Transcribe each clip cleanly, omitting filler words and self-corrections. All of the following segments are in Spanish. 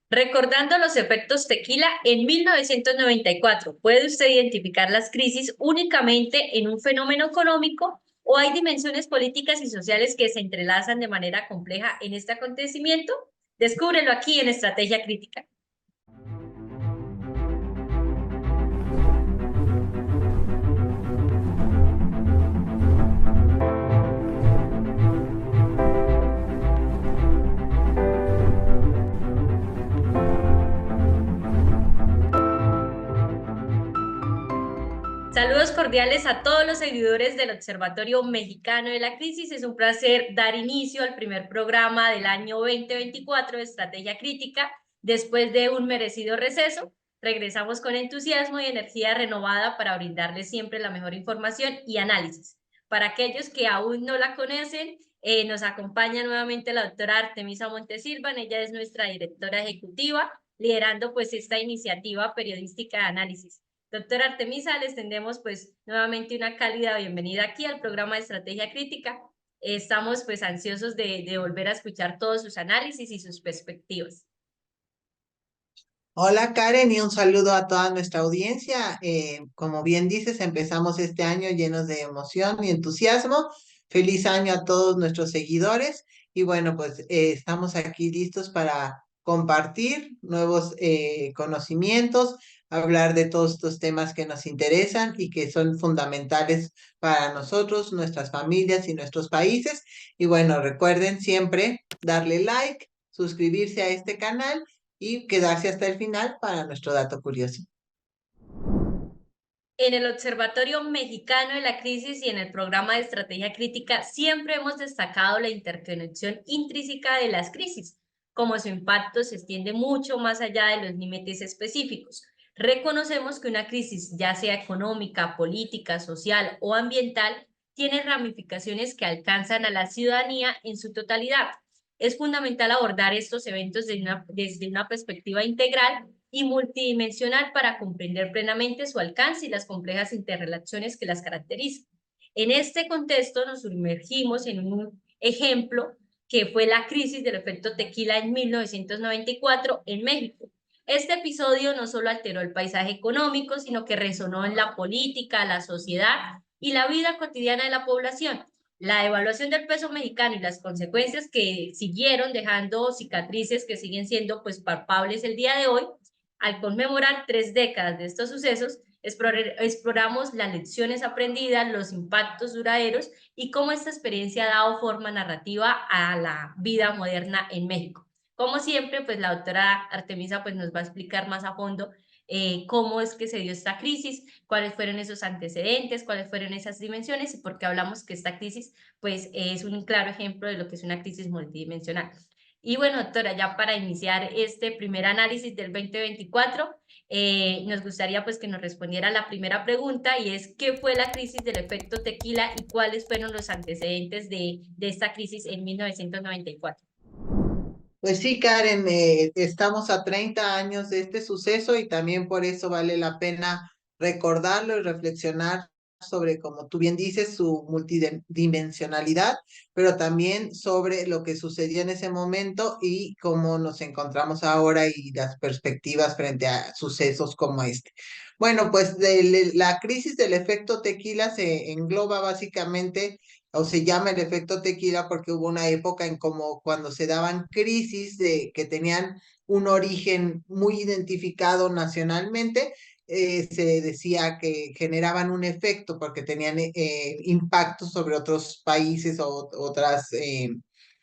Recordando los efectos tequila en 1994, ¿puede usted identificar las crisis únicamente en un fenómeno económico o hay dimensiones políticas y sociales que se entrelazan de manera compleja en este acontecimiento? Descúbrelo aquí en Estrategia Crítica. Saludos cordiales a todos los seguidores del Observatorio Mexicano de la Crisis. Es un placer dar inicio al primer programa del año 2024 de Estrategia Crítica. Después de un merecido receso, regresamos con entusiasmo y energía renovada para brindarles siempre la mejor información y análisis. Para aquellos que aún no la conocen, nos acompaña nuevamente la doctora Artemisa Montesilvan. Ella es nuestra directora ejecutiva, liderando pues esta iniciativa periodística de análisis. Doctora Artemisa, les tendemos pues nuevamente una cálida bienvenida aquí al programa de Estrategia Crítica. Estamos pues ansiosos de volver a escuchar todos sus análisis y sus perspectivas. Hola Karen y un saludo a toda nuestra audiencia. Como bien dices, empezamos este año llenos de emoción y entusiasmo. Feliz año a todos nuestros seguidores y bueno, pues estamos aquí listos para compartir nuevos conocimientos, hablar de todos estos temas que nos interesan y que son fundamentales para nosotros, nuestras familias y nuestros países. Y bueno, recuerden siempre darle like, suscribirse a este canal y quedarse hasta el final para nuestro dato curioso. En el Observatorio Mexicano de la Crisis y en el programa de Estrategia Crítica siempre hemos destacado la interconexión intrínseca de las crisis, como su impacto se extiende mucho más allá de los límites específicos. Reconocemos que una crisis, ya sea económica, política, social o ambiental, tiene ramificaciones que alcanzan a la ciudadanía en su totalidad. Es fundamental abordar estos eventos desde una perspectiva integral y multidimensional para comprender plenamente su alcance y las complejas interrelaciones que las caracterizan. En este contexto nos sumergimos en un ejemplo que fue la crisis del efecto tequila en 1994 en México. Este episodio no solo alteró el paisaje económico, sino que resonó en la política, la sociedad y la vida cotidiana de la población. La devaluación del peso mexicano y las consecuencias que siguieron dejando cicatrices que siguen siendo pues palpables el día de hoy. Al conmemorar 3 décadas de estos sucesos, exploramos las lecciones aprendidas, los impactos duraderos y cómo esta experiencia ha dado forma narrativa a la vida moderna en México. Como siempre, pues la doctora Artemisa pues, nos va a explicar más a fondo cómo es que se dio esta crisis, cuáles fueron esos antecedentes, cuáles fueron esas dimensiones y por qué hablamos que esta crisis pues, es un claro ejemplo de lo que es una crisis multidimensional. Y bueno, doctora, ya para iniciar este primer análisis del 2024, nos gustaría pues que nos respondiera la primera pregunta y es ¿qué fue la crisis del efecto tequila y cuáles fueron los antecedentes de esta crisis en 1994? Pues sí, Karen, estamos a 30 años de este suceso y también por eso vale la pena recordarlo y reflexionar sobre, como tú bien dices, su multidimensionalidad, pero también sobre lo que sucedió en ese momento y cómo nos encontramos ahora y las perspectivas frente a sucesos como este. Bueno, pues la crisis del efecto tequila se engloba básicamente o se llama el efecto tequila porque hubo una época en como cuando se daban crisis que tenían un origen muy identificado nacionalmente, se decía que generaban un efecto porque tenían impacto sobre otros países o otras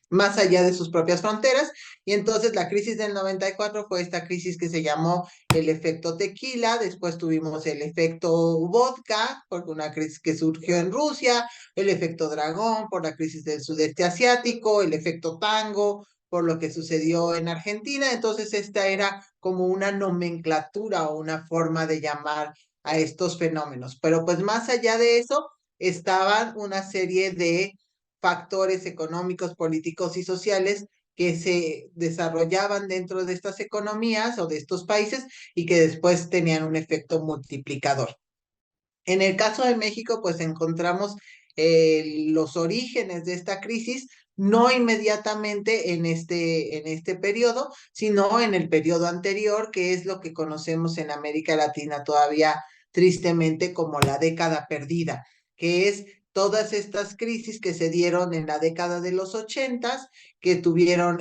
más allá de sus propias fronteras. Y entonces la crisis del 94 fue esta crisis que se llamó el efecto tequila, después tuvimos el efecto vodka, porque una crisis que surgió en Rusia, el efecto dragón por la crisis del sudeste asiático, el efecto tango por lo que sucedió en Argentina. Entonces esta era como una nomenclatura o una forma de llamar a estos fenómenos. Pero pues más allá de eso, estaban una serie de factores económicos, políticos y sociales que se desarrollaban dentro de estas economías o de estos países y que después tenían un efecto multiplicador. En el caso de México, pues encontramos los orígenes de esta crisis no inmediatamente en este periodo, sino en el periodo anterior, que es lo que conocemos en América Latina todavía tristemente como la década perdida, que es todas estas crisis que se dieron en la década de los ochentas, que tuvieron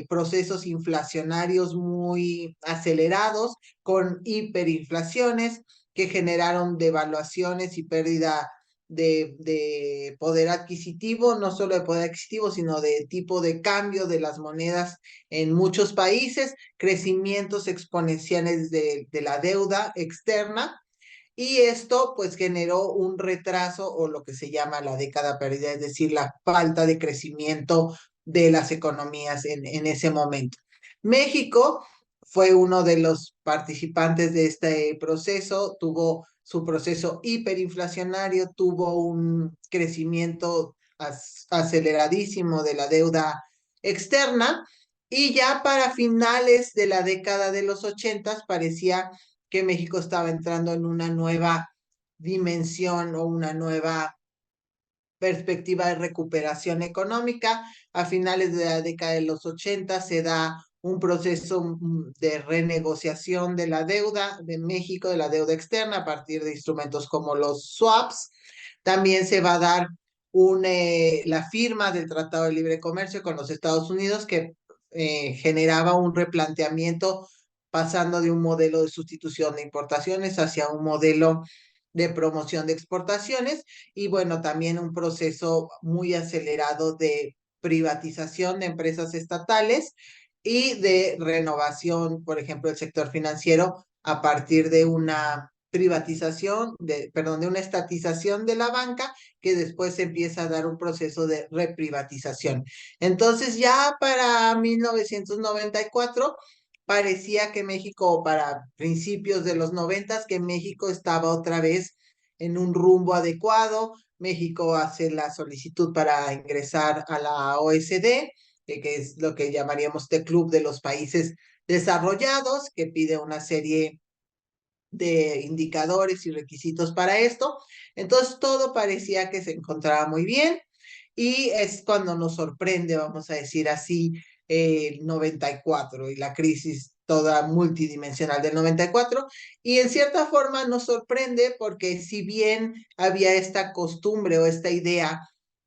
procesos inflacionarios muy acelerados, con hiperinflaciones, que generaron devaluaciones y pérdida de poder adquisitivo, no solo de poder adquisitivo, sino de tipo de cambio de las monedas en muchos países, crecimientos exponenciales de la deuda externa, y esto pues generó un retraso o lo que se llama la década perdida, es decir, la falta de crecimiento de las economías en ese momento. México fue uno de los participantes de este proceso, tuvo su proceso hiperinflacionario, tuvo un crecimiento aceleradísimo de la deuda externa, y ya para finales de la década de los ochentas parecía que México estaba entrando en una nueva dimensión o una nueva perspectiva de recuperación económica. A finales de la década de los 80 se da un proceso de renegociación de la deuda de México, de la deuda externa, a partir de instrumentos como los swaps. También se va a dar la firma del Tratado de Libre Comercio con los Estados Unidos, que generaba un replanteamiento pasando de un modelo de sustitución de importaciones hacia un modelo de promoción de exportaciones, y bueno, también un proceso muy acelerado de privatización de empresas estatales y de renovación, por ejemplo, del sector financiero a partir de una privatización, perdón, de una estatización de la banca, que después se empieza a dar un proceso de reprivatización. Entonces ya para 1994 parecía que México, para principios de los noventas, que México estaba otra vez en un rumbo adecuado. México hace la solicitud para ingresar a la OECD, que es lo que llamaríamos el Club de los Países Desarrollados, que pide una serie de indicadores y requisitos para esto. Entonces todo parecía que se encontraba muy bien, y es cuando nos sorprende, vamos a decir así, el 94 y la crisis toda multidimensional del 94. Y en cierta forma nos sorprende porque si bien había esta costumbre o esta idea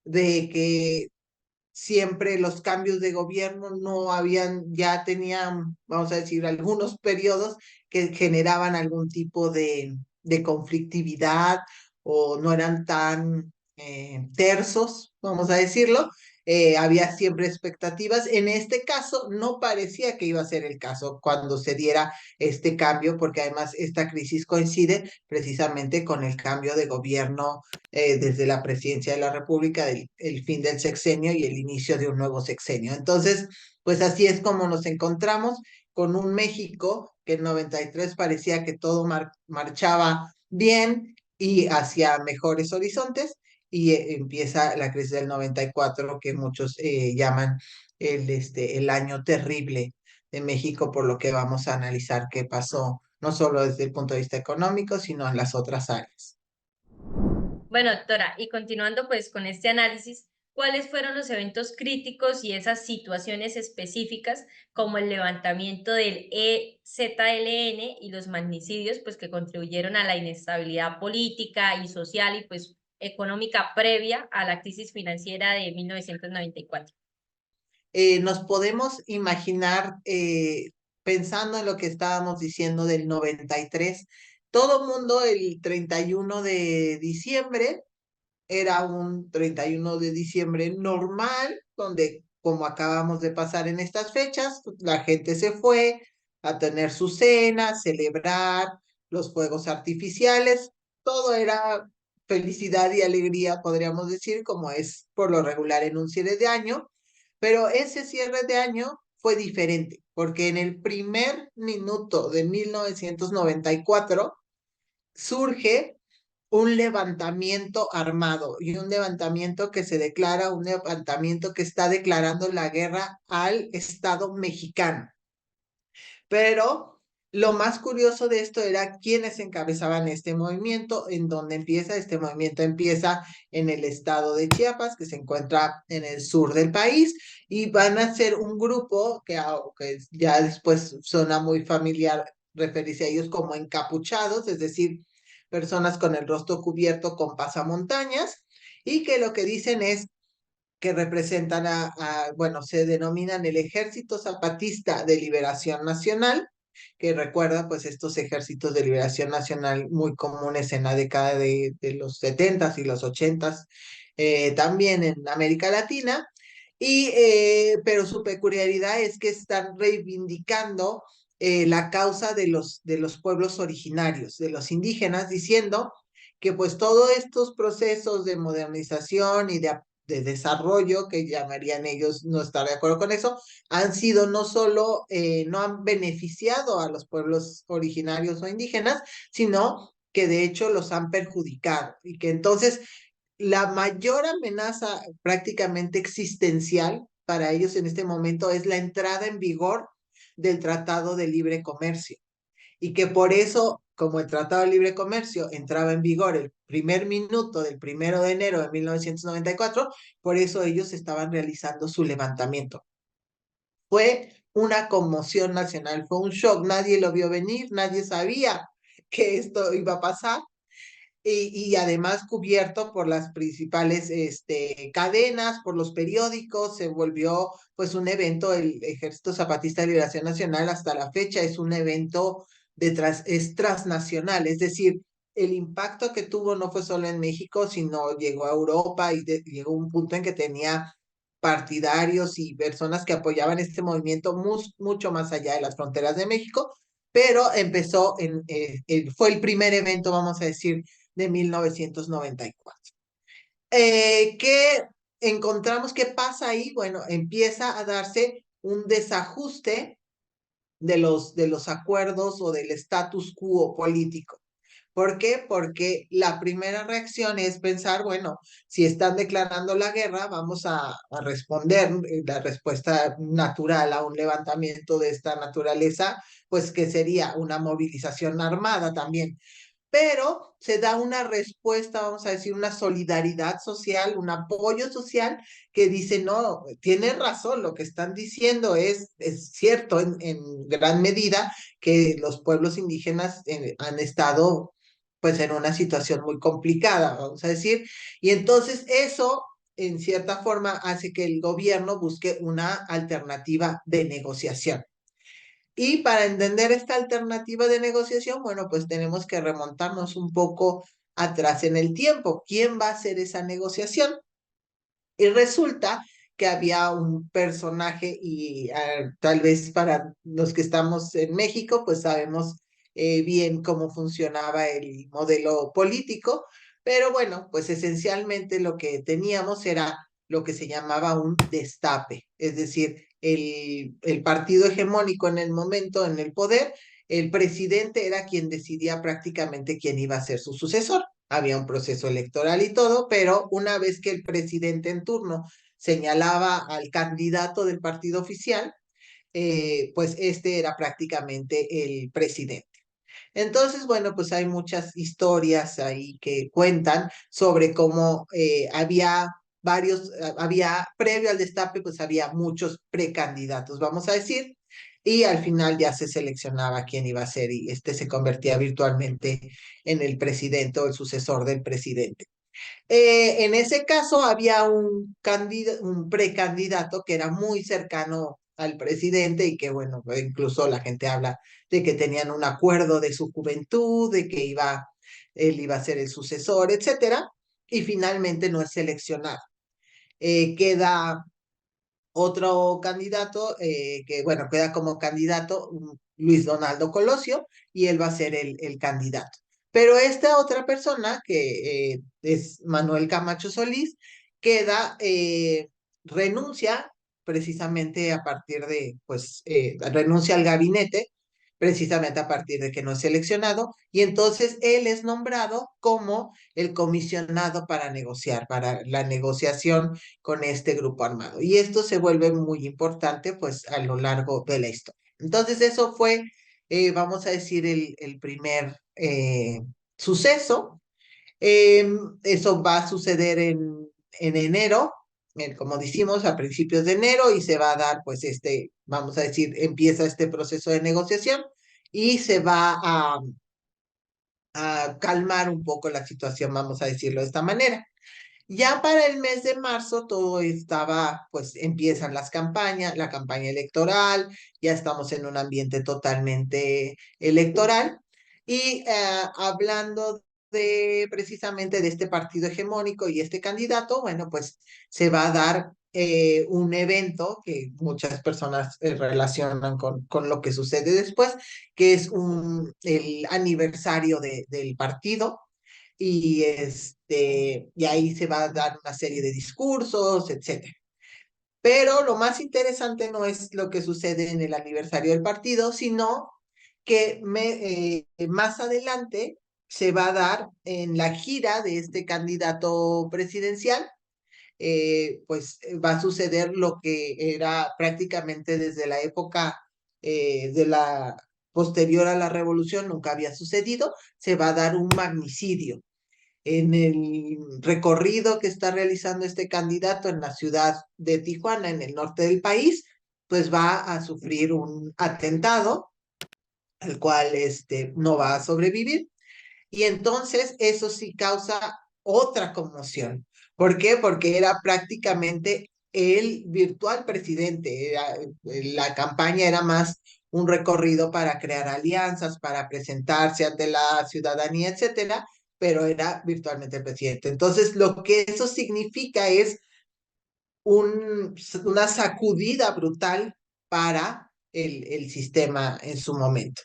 de que siempre los cambios de gobierno no habían, ya tenían, vamos a decir, algunos periodos que generaban algún tipo de conflictividad, o no eran tan tersos, vamos a decirlo. Había siempre expectativas. En este caso no parecía que iba a ser el caso cuando se diera este cambio, porque además esta crisis coincide precisamente con el cambio de gobierno desde la presidencia de la República, el fin del sexenio y el inicio de un nuevo sexenio. Entonces, pues así es como nos encontramos con un México que en 93 parecía que todo marchaba bien y hacia mejores horizontes, y empieza la crisis del 94, que muchos llaman el año terrible de México, por lo que vamos a analizar qué pasó, no solo desde el punto de vista económico, sino en las otras áreas. Bueno, doctora, y continuando pues con este análisis, ¿cuáles fueron los eventos críticos y esas situaciones específicas como el levantamiento del EZLN y los magnicidios pues que contribuyeron a la inestabilidad política y social y pues económica previa a la crisis financiera de 1994? Nos podemos imaginar, pensando en lo que estábamos diciendo del 93, todo mundo el 31 de diciembre era un 31 de diciembre normal, donde, como acabamos de pasar en estas fechas, la gente se fue a tener su cena, celebrar los fuegos artificiales. Todo era felicidad y alegría, podríamos decir, como es por lo regular en un cierre de año. Pero ese cierre de año fue diferente, porque en el primer minuto de 1994 surge un levantamiento armado, y un levantamiento que se declara, un levantamiento que está declarando la guerra al Estado mexicano. Pero Lo más curioso de esto era quiénes encabezaban este movimiento, en dónde empieza. Este movimiento empieza en el estado de Chiapas, que se encuentra en el sur del país, y van a ser un grupo que ya después suena muy familiar referirse a ellos como encapuchados, es decir, personas con el rostro cubierto con pasamontañas, y que lo que dicen es que representan bueno, se denominan el Ejército Zapatista de Liberación Nacional, que recuerda pues estos ejércitos de liberación nacional muy comunes en la década de los 70s y los 80s, también en América Latina, pero su peculiaridad es que están reivindicando la causa de los pueblos originarios, de los indígenas, diciendo que pues todos estos procesos de modernización y de desarrollo, que llamarían ellos, no estar de acuerdo con eso, han sido no solo, no han beneficiado a los pueblos originarios o indígenas, sino que de hecho los han perjudicado y que entonces la mayor amenaza prácticamente existencial para ellos en este momento es la entrada en vigor del Tratado de Libre Comercio y que por eso, como el Tratado de Libre Comercio entraba en vigor el primer minuto del 1 de enero de 1994, por eso ellos estaban realizando su levantamiento. Fue una conmoción nacional, fue un shock, nadie lo vio venir, nadie sabía que esto iba a pasar y además cubierto por las principales cadenas, por los periódicos, se volvió pues un evento, el Ejército Zapatista de Liberación Nacional hasta la fecha es un evento es transnacional, es decir, el impacto que tuvo no fue solo en México, sino llegó a Europa y llegó un punto en que tenía partidarios y personas que apoyaban este movimiento mucho más allá de las fronteras de México, pero fue el primer evento, vamos a decir, de 1994. ¿Qué encontramos? ¿Qué pasa ahí? Bueno, empieza a darse un desajuste de los acuerdos o del status quo político. ¿Por qué? Porque la primera reacción es pensar, bueno, si están declarando la guerra, vamos a responder. La respuesta natural a un levantamiento de esta naturaleza, pues que sería una movilización armada también, pero se da una respuesta, vamos a decir, una solidaridad social, un apoyo social que dice, no, tiene razón, lo que están diciendo es cierto en gran medida que los pueblos indígenas han estado pues en una situación muy complicada, vamos a decir, y entonces eso en cierta forma hace que el gobierno busque una alternativa de negociación. Y para entender esta alternativa de negociación, bueno, pues tenemos que remontarnos un poco atrás en el tiempo. ¿Quién va a hacer esa negociación? Y resulta que había un personaje y tal vez para los que estamos en México, pues sabemos bien cómo funcionaba el modelo político, pero bueno, pues esencialmente lo que teníamos era lo que se llamaba un destape, es decir, el partido hegemónico en el momento, en el poder, el presidente era quien decidía prácticamente quién iba a ser su sucesor. Había un proceso electoral y todo, pero una vez que el presidente en turno señalaba al candidato del partido oficial, pues este era prácticamente el presidente. Entonces, bueno, pues hay muchas historias ahí que cuentan sobre cómo había, previo al destape, pues había muchos precandidatos, vamos a decir, y al final ya se seleccionaba quién iba a ser y este se convertía virtualmente en el presidente o el sucesor del presidente. En ese caso había un precandidato que era muy cercano al presidente y que, bueno, incluso la gente habla de que tenían un acuerdo de su juventud, de que él iba a ser el sucesor, etcétera, y finalmente no es seleccionado. Queda otro candidato, que, bueno, queda como candidato Luis Donaldo Colosio y él va a ser el candidato. Pero esta otra persona, que es Manuel Camacho Solís, queda, renuncia precisamente a partir de, pues, renuncia al gabinete, precisamente a partir de que no es seleccionado, y entonces él es nombrado como el comisionado para negociar, para la negociación con este grupo armado. Y esto se vuelve muy importante, pues, a lo largo de la historia. Entonces, eso fue vamos a decir, el primer suceso. Eso va a suceder en enero, como decimos, a principios de enero, y se va a dar, pues, vamos a decir, empieza este proceso de negociación y se va a calmar un poco la situación, vamos a decirlo de esta manera. Ya para el mes de marzo todo estaba, pues empiezan las campañas, la campaña electoral, ya estamos en un ambiente totalmente electoral y hablando de precisamente de este partido hegemónico y este candidato, bueno, pues se va a dar un evento que muchas personas relacionan con lo que sucede después, que es el aniversario del partido y ahí se va a dar una serie de discursos, etcétera. Pero lo más interesante no es lo que sucede en el aniversario del partido, sino que más adelante se va a dar en la gira de este candidato presidencial, pues va a suceder lo que era prácticamente desde la época de la posterior a la revolución, nunca había sucedido, se va a dar un magnicidio en el recorrido que está realizando este candidato en la ciudad de Tijuana, en el norte del país, pues va a sufrir un atentado, al cual no va a sobrevivir. Y entonces eso sí causa otra conmoción. ¿Por qué? Porque era prácticamente el virtual presidente. La campaña era más un recorrido para crear alianzas, para presentarse ante la ciudadanía, etcétera, pero era virtualmente el presidente. Entonces, lo que eso significa es una sacudida brutal para el sistema en su momento.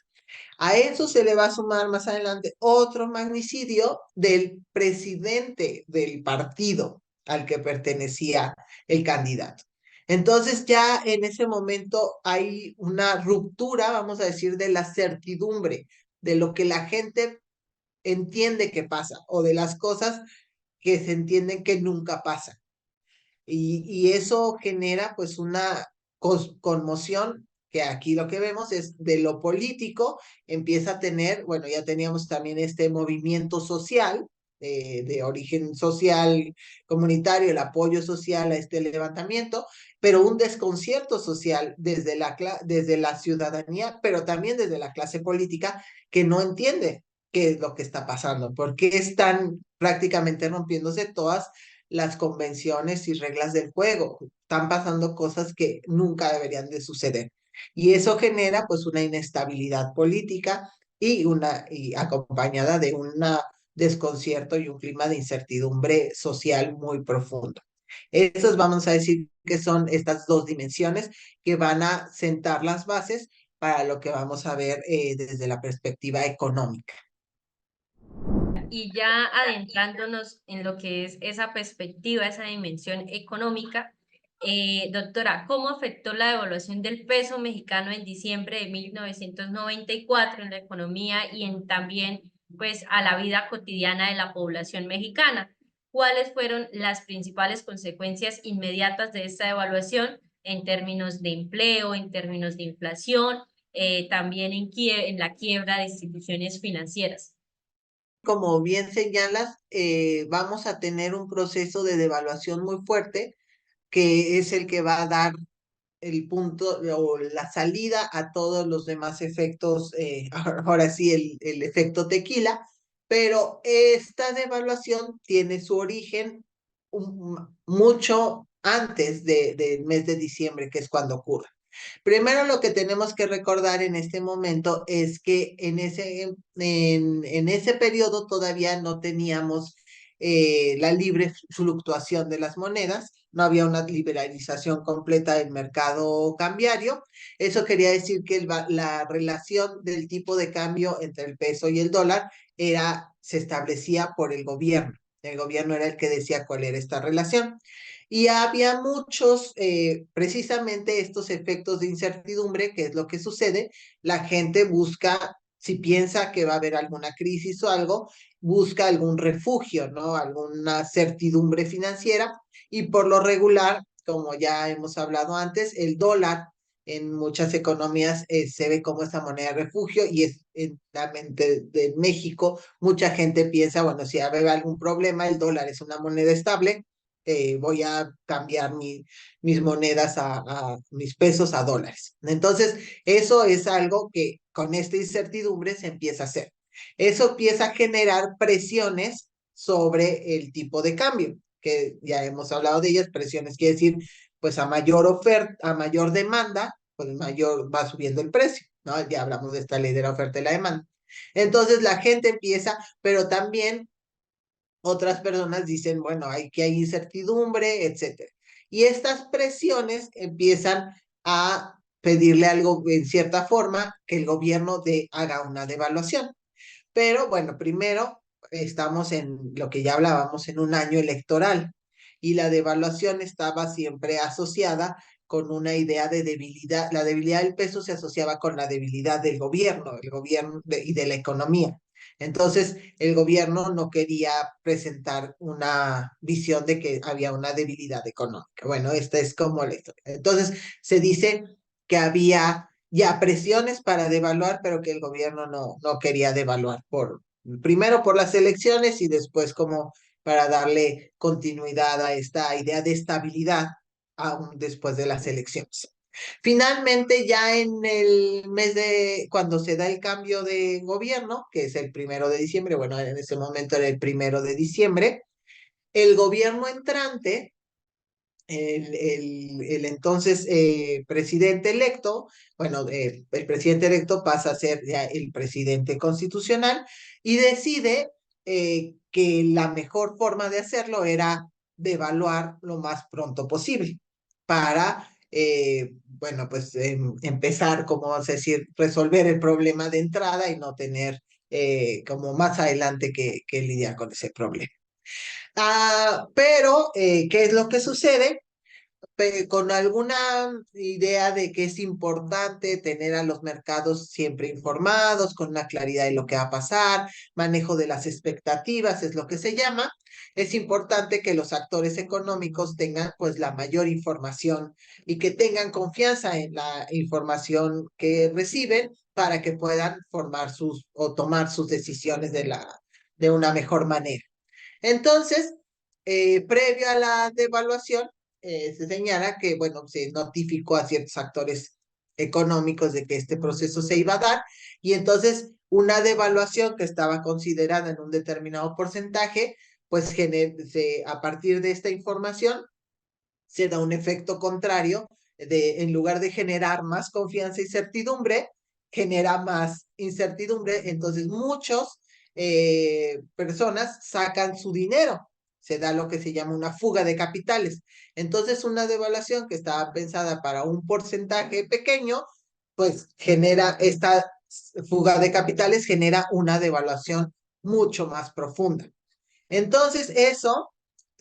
A eso se le va a sumar más adelante otro magnicidio del presidente del partido al que pertenecía el candidato. Entonces ya en ese momento hay una ruptura, vamos a decir, de la certidumbre, de lo que la gente entiende que pasa o de las cosas que se entienden que nunca pasan. Y eso genera pues una conmoción que aquí lo que vemos es de lo político, empieza a tener, bueno, ya teníamos también este movimiento social, de origen social comunitario, el apoyo social a este levantamiento, pero un desconcierto social desde la ciudadanía, pero también desde la clase política que no entiende qué es lo que está pasando, porque están prácticamente rompiéndose todas las convenciones y reglas del juego. Están pasando cosas que nunca deberían de suceder. Y eso genera pues una inestabilidad política y acompañada de un desconcierto y un clima de incertidumbre social muy profundo. Esas vamos a decir que son estas dos dimensiones que van a sentar las bases para lo que vamos a ver desde la perspectiva económica. Y ya adentrándonos en lo que es esa perspectiva, esa dimensión económica, doctora, ¿cómo afectó la devaluación del peso mexicano en diciembre de 1994 en la economía y en también pues a la vida cotidiana de la población mexicana? ¿Cuáles fueron las principales consecuencias inmediatas de esta devaluación en términos de empleo, en términos de inflación, también en la quiebra de instituciones financieras? Como bien señalas, vamos a tener un proceso de devaluación muy fuerte, que es el que va a dar el punto o la salida a todos los demás efectos, ahora sí, el efecto tequila, pero esta devaluación tiene su origen mucho antes del mes de diciembre, que es cuando ocurre. Primero lo que tenemos que recordar en este momento es que en ese periodo todavía no teníamos la libre fluctuación de las monedas, no había una liberalización completa del mercado cambiario. Eso quería decir que la relación del tipo de cambio entre el peso y el dólar se establecía por el gobierno. El gobierno era el que decía cuál era esta relación. Y había muchos, precisamente estos efectos de incertidumbre, que es lo que sucede. La gente busca, si piensa que va a haber alguna crisis o algo, busca algún refugio, ¿no? Alguna certidumbre financiera. Y por lo regular, como ya hemos hablado antes, el dólar en muchas economías se ve como esa moneda de refugio y es en la mente de México. Mucha gente piensa, bueno, si hay algún problema, el dólar es una moneda estable, voy a cambiar mis monedas mis pesos a dólares. Entonces, eso es algo que con esta incertidumbre se empieza a hacer. Eso empieza a generar presiones sobre el tipo de cambio, que ya hemos hablado de ellas. Presiones quiere decir, pues a mayor oferta, a mayor demanda, pues mayor va subiendo el precio, ¿no? Ya hablamos de esta ley de la oferta y la demanda. Entonces la gente empieza, pero también otras personas dicen, bueno, hay incertidumbre, etcétera. Y estas presiones empiezan a pedirle algo en cierta forma que el gobierno haga una devaluación. Pero bueno, primero estamos en lo que ya hablábamos, en un año electoral y la devaluación estaba siempre asociada con una idea de debilidad. La debilidad del peso se asociaba con la debilidad del gobierno, y de la economía. Entonces, el gobierno no quería presentar una visión de que había una debilidad económica. Bueno, esta es como la historia. Entonces, se dice que había ya presiones para devaluar, pero que el gobierno no quería devaluar primero por las elecciones y después como para darle continuidad a esta idea de estabilidad aún después de las elecciones. Finalmente, ya en el mes cuando se da el cambio de gobierno, que es el 1 de diciembre, bueno, en ese momento era el 1 de diciembre, el gobierno entrante, el entonces presidente electo, bueno, el presidente electo pasa a ser ya el presidente constitucional y decide que la mejor forma de hacerlo era devaluar lo más pronto posible para, bueno, pues empezar, como vamos a decir, resolver el problema de entrada y no tener como más adelante que lidiar con ese problema. Pero, ¿qué es lo que sucede? Con alguna idea de que es importante tener a los mercados siempre informados, con una claridad de lo que va a pasar, manejo de las expectativas, es lo que se llama. Es importante que los actores económicos tengan pues la mayor información y que tengan confianza en la información que reciben para que puedan formar o tomar sus decisiones de una mejor manera. Entonces, previo a la devaluación, se señala que, bueno, se notificó a ciertos actores económicos de que este proceso se iba a dar y entonces una devaluación que estaba considerada en un determinado porcentaje, pues a partir de esta información se da un efecto contrario en lugar de generar más confianza y certidumbre, genera más incertidumbre, entonces muchos personas sacan su dinero, se da lo que se llama una fuga de capitales. Entonces una devaluación que estaba pensada para un porcentaje pequeño, pues genera esta fuga de capitales, genera una devaluación mucho más profunda. Entonces, eso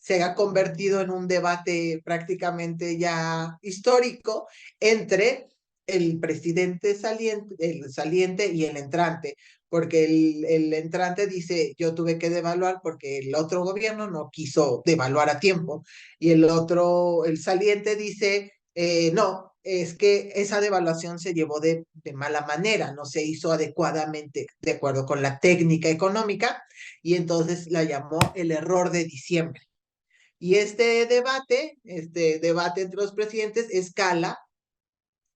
se ha convertido en un debate prácticamente ya histórico entre el presidente saliente y el entrante, porque el entrante dice, yo tuve que devaluar porque el otro gobierno no quiso devaluar a tiempo, y el saliente dice, no, es que esa devaluación se llevó de mala manera, no se hizo adecuadamente de acuerdo con la técnica económica, y entonces la llamó el error de diciembre. Y este debate entre los presidentes escala,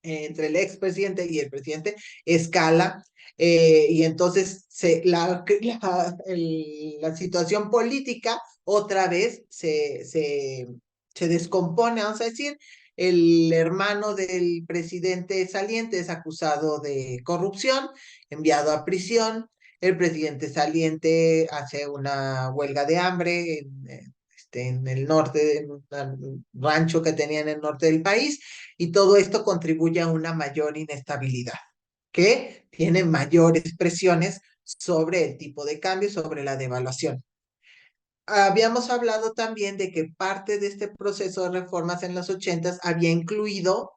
entre el expresidente y el presidente, escala, y entonces la situación política otra vez se descompone, vamos a decir. El hermano del presidente saliente es acusado de corrupción, enviado a prisión. El presidente saliente hace una huelga de hambre en el norte, en un rancho que tenía en el norte del país, y todo esto contribuye a una mayor inestabilidad, que tiene mayores presiones sobre el tipo de cambio, sobre la devaluación. Habíamos hablado también de que parte de este proceso de reformas en los 80 había incluido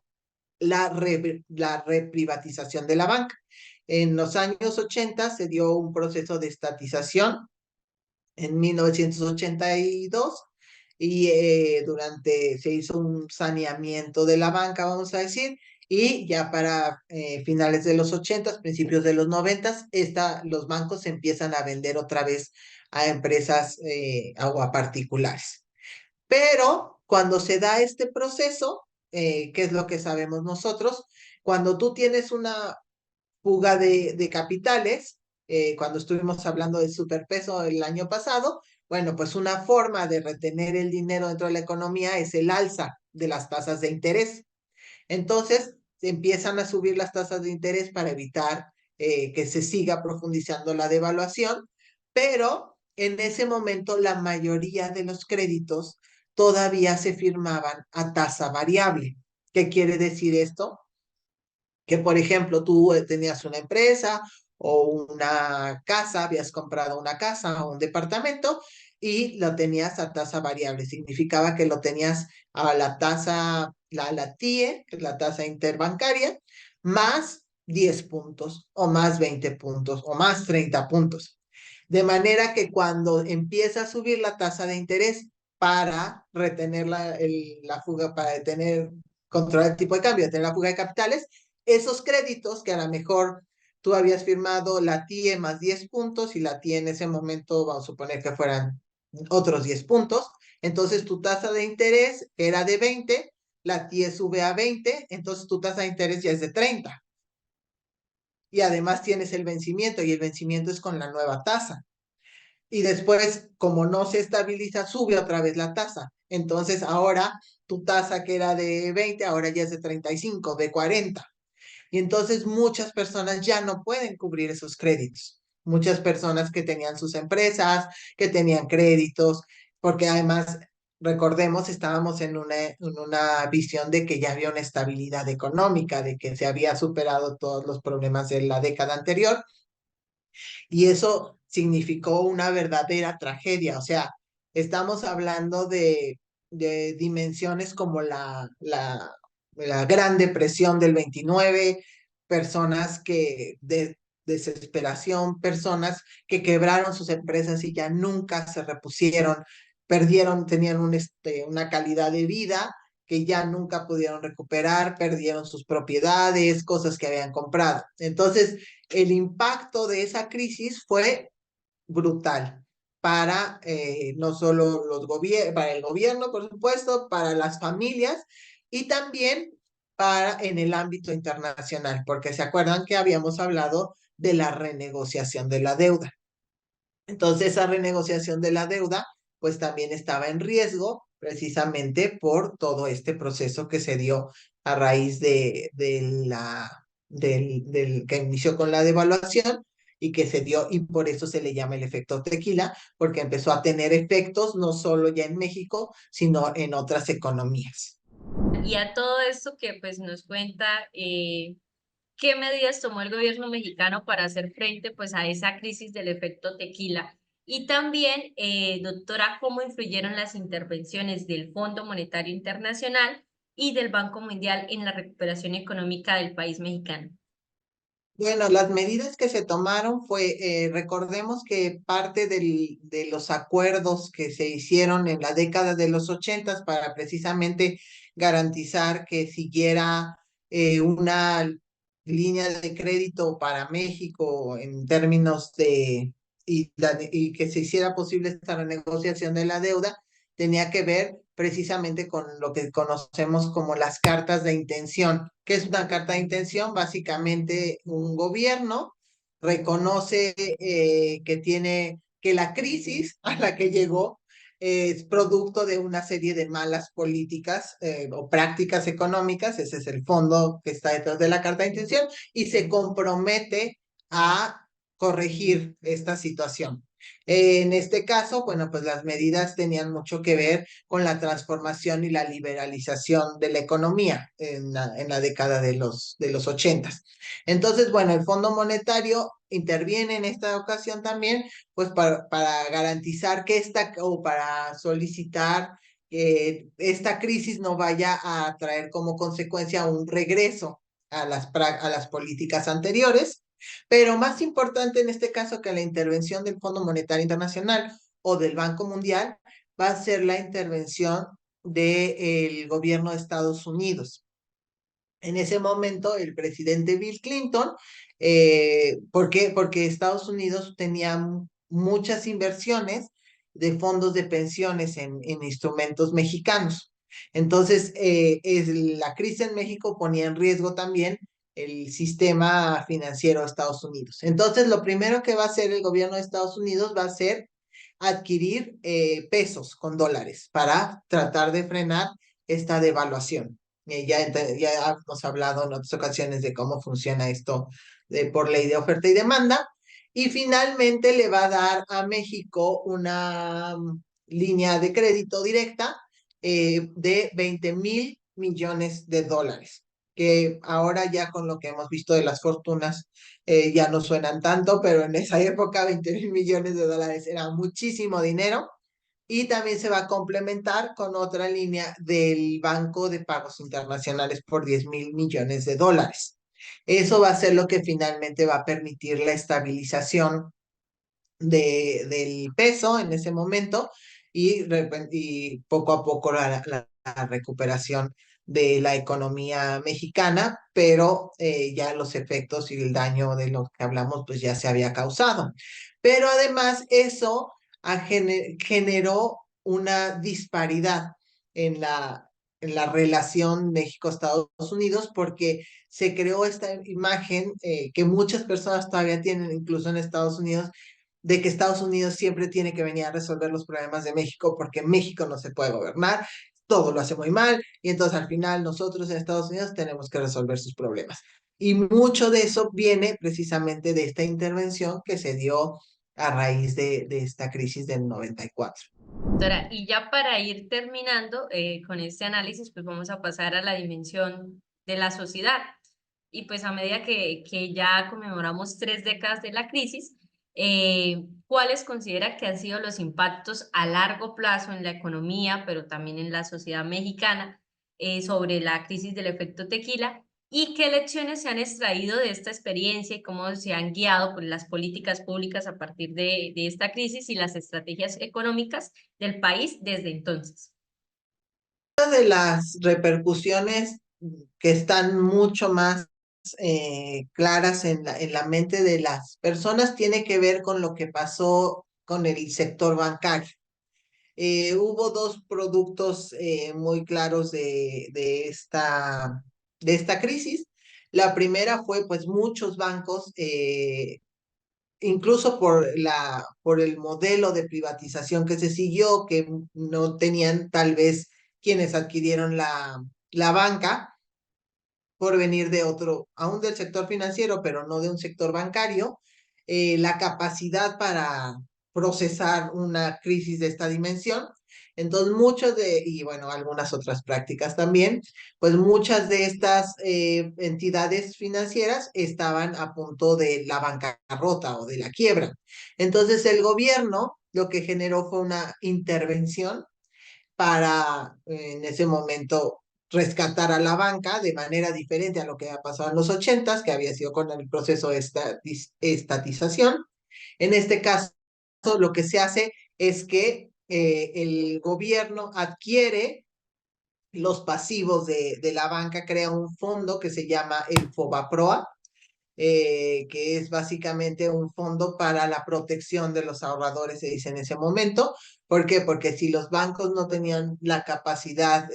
la reprivatización de la banca. En los años 80 se dio un proceso de estatización en 1982 y se hizo un saneamiento de la banca, vamos a decir, Y ya para finales de los 80, principios de los 90, los bancos empiezan a vender otra vez a empresas o a particulares. Pero cuando se da este proceso, ¿qué es lo que sabemos nosotros? Cuando tú tienes una fuga de capitales, cuando estuvimos hablando del superpeso el año pasado, bueno, pues una forma de retener el dinero dentro de la economía es el alza de las tasas de interés. Entonces, empiezan a subir las tasas de interés para evitar que se siga profundizando la devaluación, pero en ese momento la mayoría de los créditos todavía se firmaban a tasa variable. ¿Qué quiere decir esto? Que, por ejemplo, tú tenías una empresa o una casa, habías comprado una casa o un departamento y lo tenías a tasa variable. Significaba que lo tenías a la tasa, la TIE, que es la tasa interbancaria, más 10 puntos o más 20 puntos o más 30 puntos. De manera que cuando empieza a subir la tasa de interés para retener la fuga, para detener, controlar el tipo de cambio, detener la fuga de capitales, esos créditos que a lo mejor tú habías firmado la TIE más 10 puntos y la TIE en ese momento, vamos a suponer que fueran otros 10 puntos, entonces tu tasa de interés era de 20, la TIE sube a 20, entonces tu tasa de interés ya es de 30. Y además tienes el vencimiento y el vencimiento es con la nueva tasa. Y después, como no se estabiliza, sube otra vez la tasa. Entonces ahora tu tasa que era de 20, ahora ya es de 35, de 40. Y entonces muchas personas ya no pueden cubrir esos créditos. Muchas personas que tenían sus empresas, que tenían créditos, porque además, recordemos, estábamos en una visión de que ya había una estabilidad económica, de que se había superado todos los problemas de la década anterior, y eso significó una verdadera tragedia. O sea, estamos hablando de dimensiones como la Gran Depresión del 29, personas que de desesperación, personas que quebraron sus empresas y ya nunca se repusieron, perdieron, tenían una calidad de vida que ya nunca pudieron recuperar, perdieron sus propiedades, cosas que habían comprado. Entonces, el impacto de esa crisis fue brutal para no solo para el gobierno, por supuesto, para las familias y también para en el ámbito internacional, porque se acuerdan que habíamos hablado de la renegociación de la deuda. Entonces, esa renegociación de la deuda, pues también estaba en riesgo precisamente por todo este proceso que se dio a raíz del que inició con la devaluación y que se dio, y por eso se le llama el efecto tequila, porque empezó a tener efectos no solo ya en México, sino en otras economías. Y a todo esto que pues nos cuenta, ¿qué medidas tomó el gobierno mexicano para hacer frente pues a esa crisis del efecto tequila? Y también, doctora, ¿cómo influyeron las intervenciones del Fondo Monetario Internacional y del Banco Mundial en la recuperación económica del país mexicano? Bueno, las medidas que se tomaron recordemos que parte de los acuerdos que se hicieron en la década de los 80 para precisamente garantizar que siguiera una línea de crédito para México en términos y que se hiciera posible esta renegociación de la deuda, tenía que ver precisamente con lo que conocemos como las cartas de intención. ¿Qué es una carta de intención? Básicamente un gobierno reconoce que la crisis a la que llegó es producto de una serie de malas políticas o prácticas económicas, ese es el fondo que está detrás de la carta de intención, y se compromete a corregir esta situación. En este caso, bueno, pues las medidas tenían mucho que ver con la transformación y la liberalización de la economía en la década de los 80. Entonces, bueno, el Fondo Monetario interviene en esta ocasión también, pues para garantizar o para solicitar que esta crisis no vaya a traer como consecuencia un regreso a las políticas anteriores. Pero más importante en este caso que la intervención del Fondo Monetario Internacional o del Banco Mundial va a ser la intervención del gobierno de Estados Unidos. En ese momento, el presidente Bill Clinton, ¿por qué? Porque Estados Unidos tenía muchas inversiones de fondos de pensiones en instrumentos mexicanos. Entonces, la crisis en México ponía en riesgo también el sistema financiero de Estados Unidos. Entonces, lo primero que va a hacer el gobierno de Estados Unidos va a ser adquirir pesos con dólares para tratar de frenar esta devaluación. Ya hemos hablado en otras ocasiones de cómo funciona esto por ley de oferta y demanda. Y finalmente le va a dar a México una línea de crédito directa de 20,000 millones de dólares, que ahora ya con lo que hemos visto de las fortunas ya no suenan tanto, pero en esa época 20,000 millones de dólares era muchísimo dinero. Y también se va a complementar con otra línea del Banco de Pagos Internacionales por 10,000 millones de dólares. Eso va a ser lo que finalmente va a permitir la estabilización del peso en ese momento y poco a poco la recuperación de la economía mexicana, pero ya los efectos y el daño de lo que hablamos pues ya se había causado. Pero además eso generó una disparidad en la relación México-Estados Unidos porque se creó esta imagen que muchas personas todavía tienen, incluso en Estados Unidos, de que Estados Unidos siempre tiene que venir a resolver los problemas de México porque México no se puede gobernar, todo lo hace muy mal y entonces al final nosotros en Estados Unidos tenemos que resolver sus problemas. Y mucho de eso viene precisamente de esta intervención que se dio a raíz de esta crisis del 94. Doctora, y ya para ir terminando con este análisis, pues vamos a pasar a la dimensión de la sociedad. Y pues a medida que ya conmemoramos 3 décadas de la crisis, ¿cuáles considera que han sido los impactos a largo plazo en la economía, pero también en la sociedad mexicana, sobre la crisis del efecto tequila? ¿Y qué lecciones se han extraído de esta experiencia y cómo se han guiado por las políticas públicas a partir de esta crisis y las estrategias económicas del país desde entonces? Una de las repercusiones que están mucho más claras en la mente de las personas tiene que ver con lo que pasó con el sector bancario. Hubo dos productos muy claros de esta crisis. La primera fue, pues, muchos bancos, incluso por el modelo de privatización que se siguió, que no tenían tal vez quienes adquirieron la banca por venir de otro, aún del sector financiero, pero no de un sector bancario, la capacidad para procesar una crisis de esta dimensión. Entonces, y bueno, algunas otras prácticas también, pues muchas de estas entidades financieras estaban a punto de la bancarrota o de la quiebra. Entonces, el gobierno lo que generó fue una intervención para en ese momento rescatar a la banca de manera diferente a lo que ha pasado en los 80s, que había sido con el proceso de estatización. En este caso, lo que se hace es que el gobierno adquiere los pasivos de la banca, crea un fondo que se llama el FOBAPROA, que es básicamente un fondo para la protección de los ahorradores, se dice en ese momento. ¿Por qué? Porque si los bancos no tenían la capacidad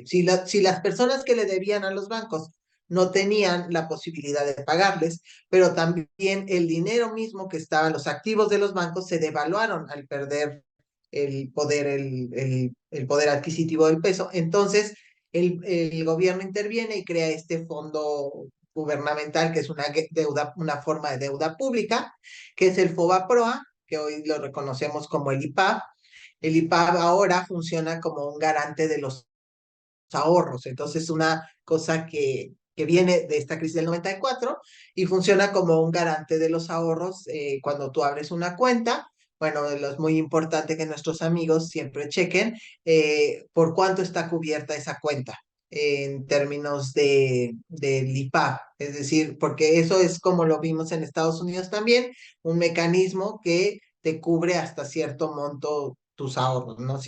si las personas que le debían a los bancos no tenían la posibilidad de pagarles, pero también el dinero mismo que estaba en los activos de los bancos se devaluaron al perder el poder adquisitivo del peso. Entonces, el gobierno interviene y crea este fondo gubernamental, que es una forma de deuda pública, que es el FOBAPROA, que hoy lo reconocemos como el IPAB. El IPAB ahora funciona como un garante de los ahorros. Entonces, una cosa que viene de esta crisis del 94 y funciona como un garante de los ahorros cuando tú abres una cuenta. Bueno, es muy importante que nuestros amigos siempre chequen por cuánto está cubierta esa cuenta en términos del IPAB, es decir, porque eso es como lo vimos en Estados Unidos también, un mecanismo que te cubre hasta cierto monto tus ahorros, ¿no?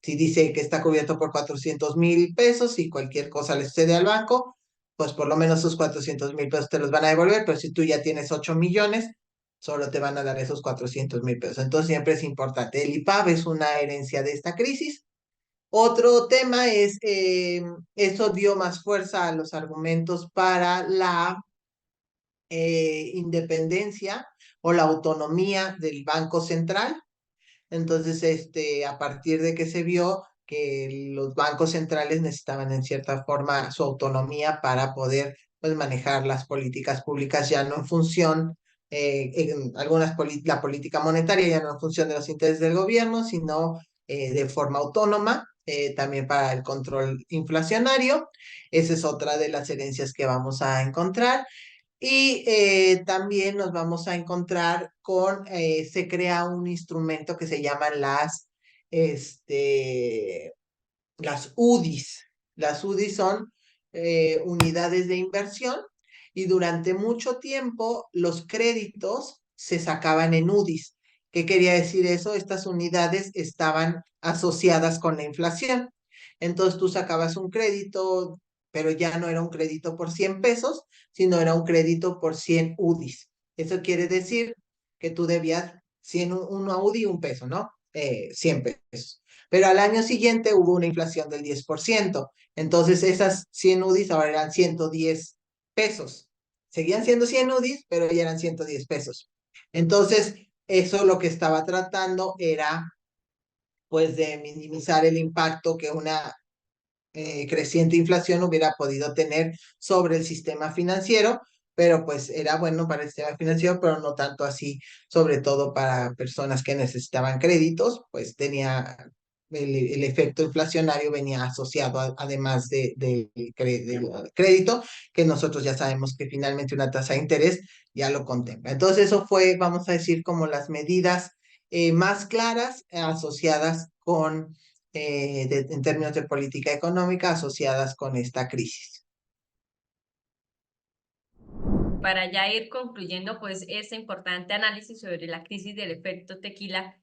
Si dice que está cubierto por 400,000 pesos y cualquier cosa le sucede al banco, pues por lo menos esos 400,000 pesos te los van a devolver, pero si tú ya tienes 8 millones, solo te van a dar esos 400,000 pesos. Entonces siempre es importante. El IPAB es una herencia de esta crisis. Otro tema es, eso dio más fuerza a los argumentos para la independencia o la autonomía del Banco Central. Entonces, a partir de que se vio que los bancos centrales necesitaban en cierta forma su autonomía para poder pues, manejar las políticas públicas ya no en función, la política monetaria ya no en función de los intereses del gobierno, sino de forma autónoma, también para el control inflacionario. Esa es otra de las herencias que vamos a encontrar. Y también nos vamos a encontrar con, se crea un instrumento que se llaman este, las UDIs. Las UDIs son unidades de inversión y durante mucho tiempo los créditos se sacaban en UDIs. ¿Qué quería decir eso? Estas unidades estaban asociadas con la inflación. Entonces tú sacabas un crédito, pero ya no era un crédito por 100 pesos, sino era un crédito por 100 UDIs. Eso quiere decir que tú debías 100, una UDI, un peso, ¿no? 100 pesos. Pero al año siguiente hubo una inflación del 10%. Entonces esas 100 UDIs ahora eran 110 pesos. Seguían siendo 100 UDIs, pero ya eran 110 pesos. Entonces, eso lo que estaba tratando era, pues, de minimizar el impacto que una creciente inflación hubiera podido tener sobre el sistema financiero, pero pues era bueno para el sistema financiero, pero no tanto así, sobre todo para personas que necesitaban créditos, pues tenía el efecto inflacionario venía asociado además del crédito, que nosotros ya sabemos que finalmente una tasa de interés ya lo contempla. Entonces eso fue, vamos a decir, como las medidas más claras asociadas con en términos de política económica asociadas con esta crisis. Para ya ir concluyendo, pues, este importante análisis sobre la crisis del efecto tequila,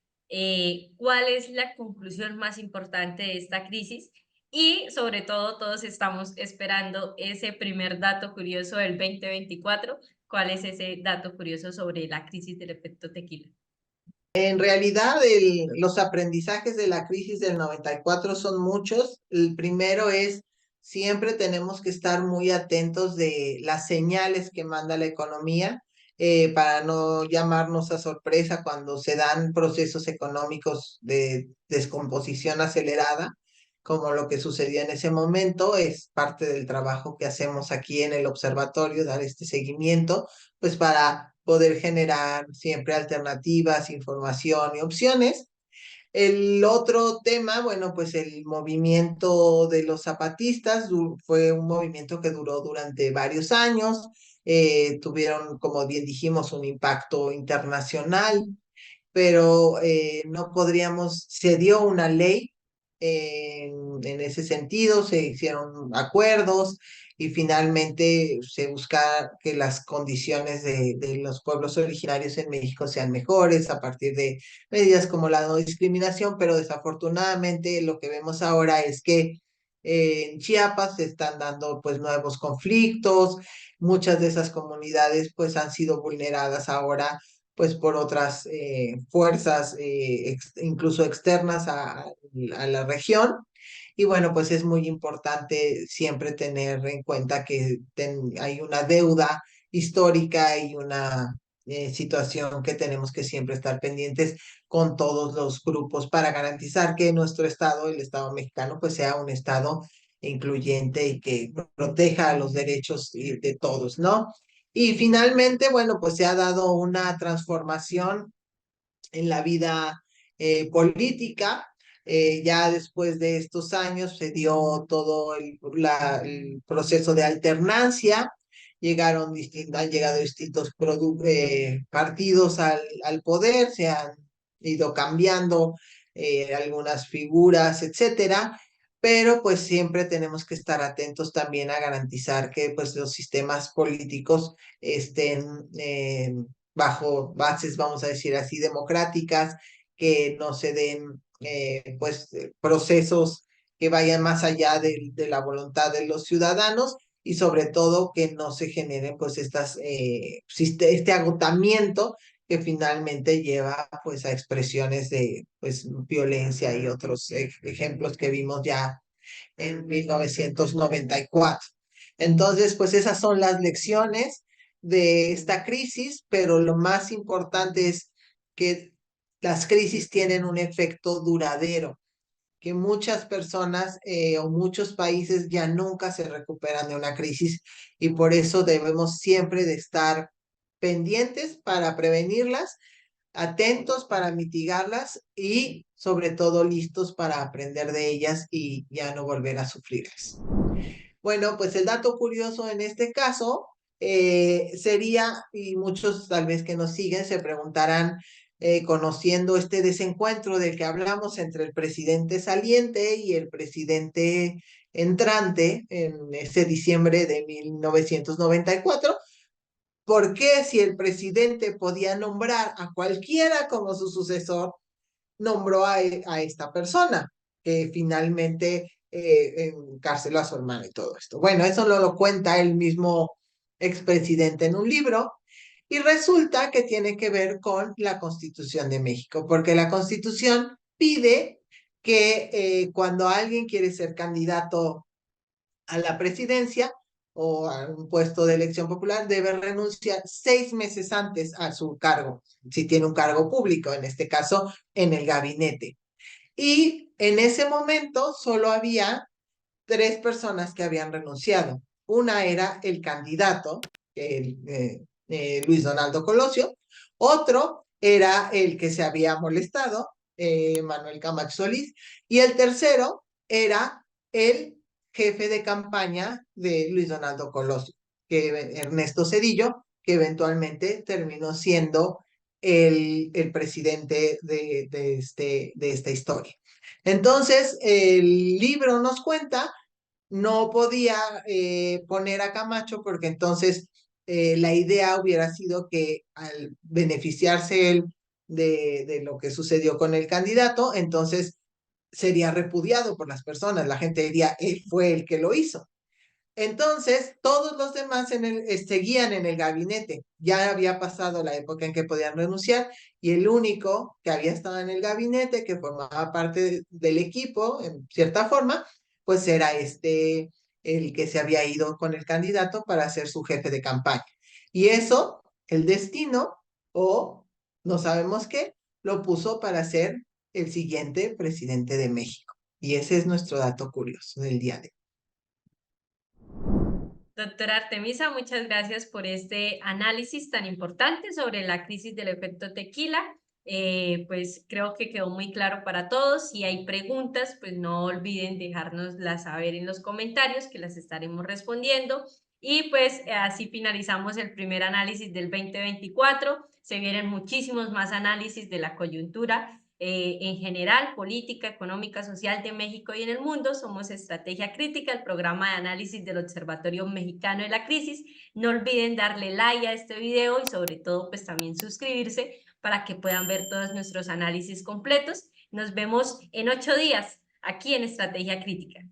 ¿cuál es la conclusión más importante de esta crisis? Y sobre todo, todos estamos esperando ese primer dato curioso del 2024. ¿Cuál es ese dato curioso sobre la crisis del efecto tequila? En realidad, los aprendizajes de la crisis del 94 son muchos. El primero es, siempre tenemos que estar muy atentos de las señales que manda la economía para no llamarnos a sorpresa cuando se dan procesos económicos de descomposición acelerada, como lo que sucedió en ese momento. Es parte del trabajo que hacemos aquí en el observatorio, dar este seguimiento, pues para poder generar siempre alternativas, información y opciones. El otro tema, bueno, pues el movimiento de los zapatistas fue un movimiento que duró durante varios años, tuvieron, como bien dijimos, un impacto internacional, pero no podríamos, se dio una ley en ese sentido, se hicieron acuerdos y finalmente se busca que las condiciones de los pueblos originarios en México sean mejores a partir de medidas como la no discriminación, pero desafortunadamente lo que vemos ahora es que en Chiapas se están dando pues nuevos conflictos, muchas de esas comunidades pues han sido vulneradas ahora pues por otras fuerzas, incluso externas a la región. Y bueno, pues es muy importante siempre tener en cuenta que hay una deuda histórica y una situación que tenemos que siempre estar pendientes con todos los grupos para garantizar que nuestro Estado, el Estado mexicano, pues sea un Estado incluyente y que proteja los derechos de todos, ¿no? Y finalmente, bueno, pues se ha dado una transformación en la vida política. Ya después de estos años se dio todo el proceso de alternancia, han llegado distintos partidos al poder, se han ido cambiando algunas figuras, etcétera, pero pues siempre tenemos que estar atentos también a garantizar que pues los sistemas políticos estén bajo bases, vamos a decir así, democráticas, que no se den procesos que vayan más allá de la voluntad de los ciudadanos y sobre todo que no se generen pues este agotamiento que finalmente lleva pues a expresiones de pues violencia y otros ejemplos que vimos ya en 1994. Entonces, pues esas son las lecciones de esta crisis, pero lo más importante es que las crisis tienen un efecto duradero, que muchas personas o muchos países ya nunca se recuperan de una crisis y por eso debemos siempre de estar pendientes para prevenirlas, atentos para mitigarlas y sobre todo listos para aprender de ellas y ya no volver a sufrirlas. Bueno, pues el dato curioso en este caso sería, y muchos tal vez que nos siguen se preguntarán, conociendo este desencuentro del que hablamos entre el presidente saliente y el presidente entrante en ese diciembre de 1994, ¿por qué si el presidente podía nombrar a cualquiera como su sucesor, nombró a esta persona, que finalmente encarceló a su hermano y todo esto? Bueno, eso lo cuenta el mismo expresidente en un libro y resulta que tiene que ver con la Constitución de México, porque la Constitución pide que cuando alguien quiere ser candidato a la presidencia o a un puesto de elección popular, debe renunciar 6 meses antes a su cargo, si tiene un cargo público, en este caso en el gabinete. Y en ese momento solo había 3 personas que habían renunciado. Una era el candidato, Luis Donaldo Colosio. Otro era el que se había molestado, Manuel Camacho Solís. Y el tercero era el jefe de campaña de Luis Donaldo Colosio, Ernesto Zedillo, que eventualmente terminó siendo el presidente de esta historia. Entonces, el libro nos cuenta, no podía poner a Camacho porque entonces la idea hubiera sido que al beneficiarse él de lo que sucedió con el candidato, entonces sería repudiado por las personas, la gente diría, él fue el que lo hizo. Entonces, todos los demás seguían en el gabinete. Ya había pasado la época en que podían renunciar y el único que había estado en el gabinete, que formaba parte del equipo, en cierta forma, pues era el que se había ido con el candidato para ser su jefe de campaña. Y eso, el destino, o no sabemos qué, lo puso para ser el siguiente presidente de México. Y ese es nuestro dato curioso del día de hoy. Doctora Artemisa, muchas gracias por este análisis tan importante sobre la crisis del efecto tequila. Pues creo que quedó muy claro para todos. Si hay preguntas, pues no olviden dejárnoslas saber en los comentarios, que las estaremos respondiendo. Y pues así finalizamos el primer análisis del 2024. Se vienen muchísimos más análisis de la coyuntura en general, política, económica, social de México y en el mundo. Somos Estrategia Crítica, el programa de análisis del Observatorio Mexicano de la Crisis. No olviden darle like a este video y sobre todo pues también suscribirse para que puedan ver todos nuestros análisis completos. Nos vemos en 8 días aquí en Estrategia Crítica.